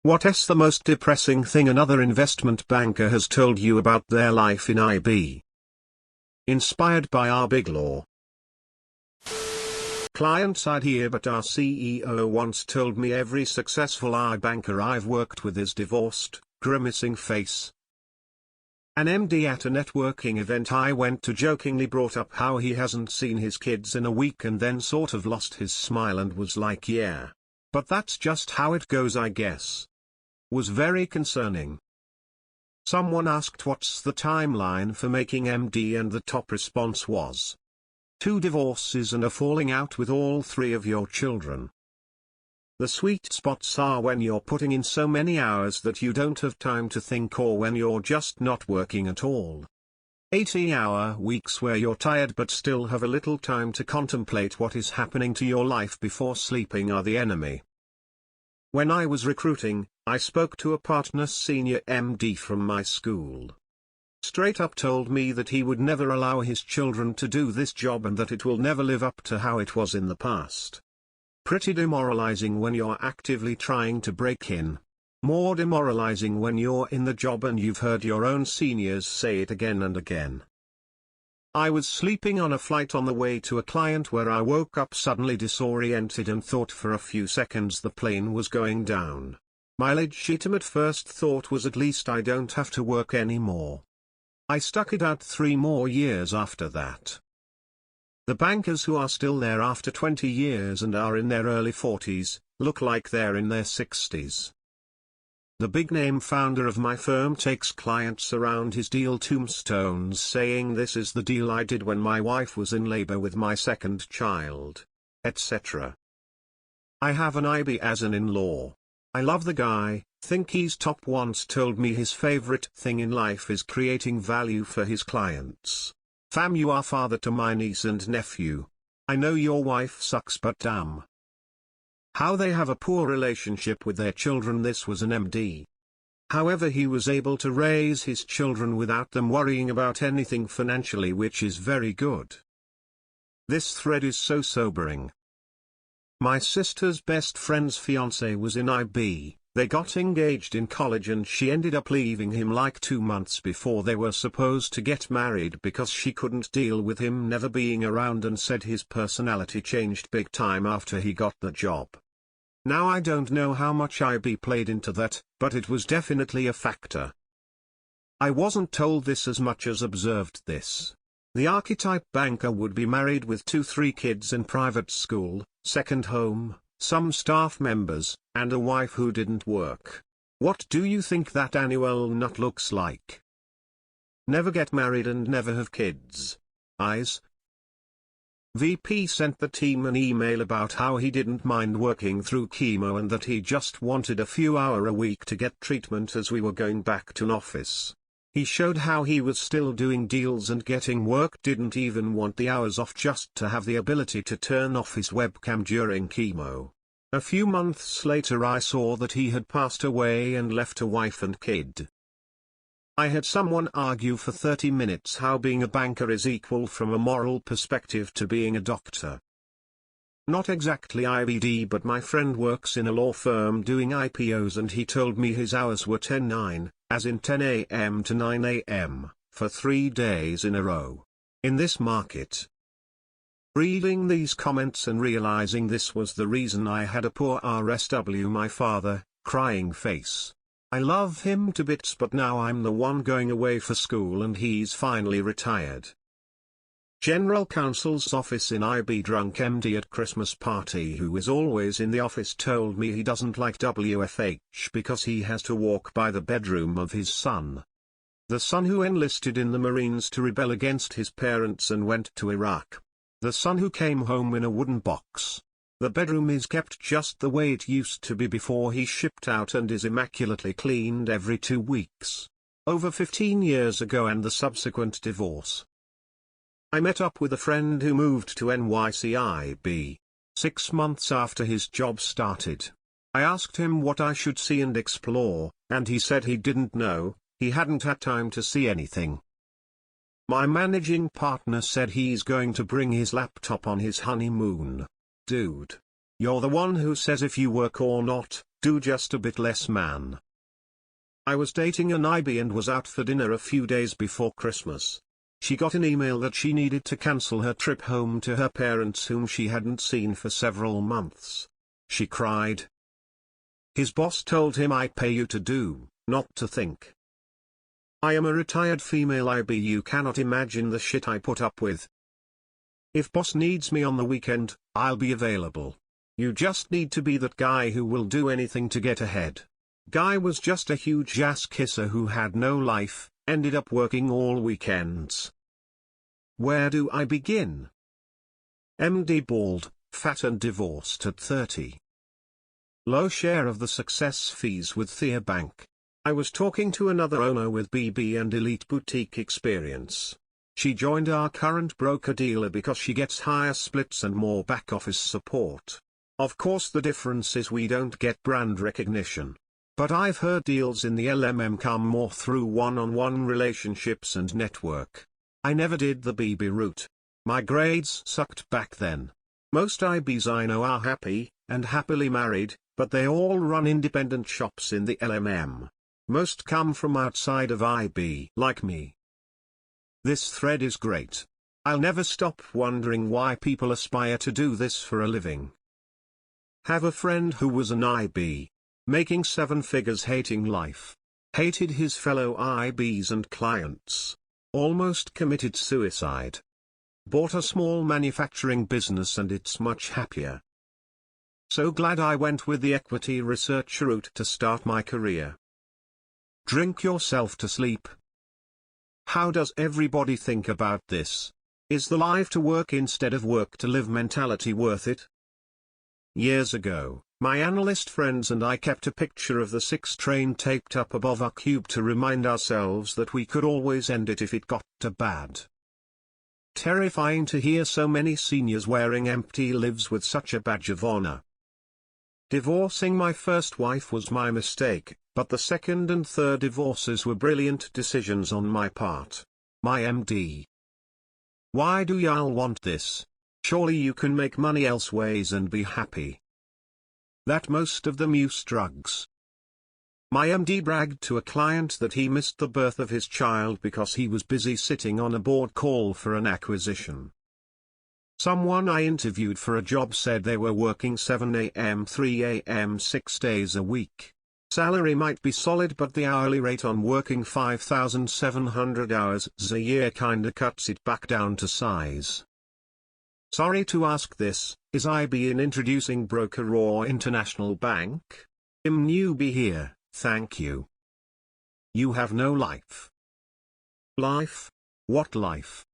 What's the most depressing thing another investment banker has told you about their life in IB? Inspired by our big law. Client side here, but our CEO once told me every successful banker I've worked with is divorced, grimacing face. An MD at a networking event I went to jokingly brought up how he hasn't seen his kids in a week and then sort of lost his smile and was like, yeah. But that's just how it goes, I guess. Was very concerning. Someone asked what's the timeline for making MD, and the top response was 2 divorces and a falling out with all 3 of your children. The sweet spots are when you're putting in so many hours that you don't have time to think, or when you're just not working at all. 80-hour weeks where you're tired but still have a little time to contemplate what is happening to your life before sleeping are the enemy. When I was recruiting, I spoke to a partner senior MD from my school. Straight up told me that he would never allow his children to do this job and that it will never live up to how it was in the past. Pretty demoralizing when you're actively trying to break in. More demoralizing when you're in the job and you've heard your own seniors say it again and again. I was sleeping on a flight on the way to a client where I woke up suddenly disoriented and thought for a few seconds the plane was going down. My legitimate first thought was, at least I don't have to work anymore. I stuck it out 3 more years after that. The bankers who are still there after 20 years and are in their early 40s, look like they're in their 60s. The big-name founder of my firm takes clients around his deal tombstones saying, "This is the deal I did when my wife was in labor with my 2nd child," etc. I have an IB as an in-law. I love the guy, think he's top. Once told me his favorite thing in life is creating value for his clients. "Fam, you are father to my niece and nephew. I know your wife sucks, but damn how they have a poor relationship with their children." This was an MD. However, he was able to raise his children without them worrying about anything financially, which is very good. This thread is so sobering. My sister's best friend's fiancé was in IB. They got engaged in college and she ended up leaving him like 2 months before they were supposed to get married because she couldn't deal with him never being around, and said his personality changed big time after he got the job. Now I don't know how much IB played into that, but it was definitely a factor. I wasn't told this as much as observed this. The archetype banker would be married with 2-3 kids in private school, second home, some staff members, and a wife who didn't work. What do you think that annual nut looks like? Never get married and never have kids. Eyes. VP sent the team an email about how he didn't mind working through chemo and that he just wanted a few hours a week to get treatment as we were going back to an office. He showed how he was still doing deals and getting work, didn't even want the hours off, just to have the ability to turn off his webcam during chemo. A few months later I saw that he had passed away and left a wife and kid. I had someone argue for 30 minutes how being a banker is equal from a moral perspective to being a doctor. Not exactly IBD, but my friend works in a law firm doing IPOs and he told me his hours were 10-9, as in 10 a.m. to 9 a.m., for 3 days in a row. In this market. Reading these comments and realizing this was the reason I had a poor RSW, my father, crying face. I love him to bits, but now I'm the one going away for school and he's finally retired. General Counsel's office in IB. Drunk MD at Christmas party who is always in the office told me he doesn't like WFH because he has to walk by the bedroom of his son. The son who enlisted in the Marines to rebel against his parents and went to Iraq. The son who came home in a wooden box. The bedroom is kept just the way it used to be before he shipped out and is immaculately cleaned every 2 weeks. Over 15 years ago, and the subsequent divorce. I met up with a friend who moved to NYCIB 6 months after his job started. I asked him what I should see and explore, and he said he didn't know, he hadn't had time to see anything. My managing partner said he's going to bring his laptop on his honeymoon. Dude. You're the one who says if you work or not, do just a bit less, man. I was dating an IB and was out for dinner a few days before Christmas. She got an email that she needed to cancel her trip home to her parents whom she hadn't seen for several months. She cried. His boss told him, I pay you to do, not to think. I am a retired female IB. You cannot imagine the shit I put up with. If boss needs me on the weekend, I'll be available. You just need to be that guy who will do anything to get ahead. Guy was just a huge ass kisser who had no life, ended up working all weekends. Where do I begin? MD bald, fat and divorced at 30. Low share of the success fees with Thea Bank. I was talking to another owner with BB and Elite Boutique experience. She joined our current broker-dealer because she gets higher splits and more back-office support. Of course the difference is we don't get brand recognition. But I've heard deals in the LMM come more through one-on-one relationships and network. I never did the BB route. My grades sucked back then. Most IBs I know are happy, and happily married, but they all run independent shops in the LMM. Most come from outside of IB like me. This thread is great. I'll never stop wondering why people aspire to do this for a living. Have a friend who was an IB. Making 7 figures, hating life. Hated his fellow IBs and clients. Almost committed suicide. Bought a small manufacturing business and it's much happier. So glad I went with the equity research route to start my career. Drink yourself to sleep. How does everybody think about this? Is the life to work instead of work to live mentality worth it? Years ago, my analyst friends and I kept a picture of the 6 train taped up above our cube to remind ourselves that we could always end it if it got too bad. Terrifying to hear so many seniors wearing empty lives with such a badge of honor. Divorcing my first wife was my mistake, but the second and third divorces were brilliant decisions on my part. My MD. Why do y'all want this? Surely you can make money elseways and be happy. That most of them use drugs. My MD bragged to a client that he missed the birth of his child because he was busy sitting on a board call for an acquisition. Someone I interviewed for a job said they were working 7 a.m. 3 a.m. 6 days a week. Salary might be solid, but the hourly rate on working 5,700 hours a year kinda cuts it back down to size. Sorry to ask this, is IB in introducing broker or international bank? I'm newbie here, thank you. You have no life. Life? What life?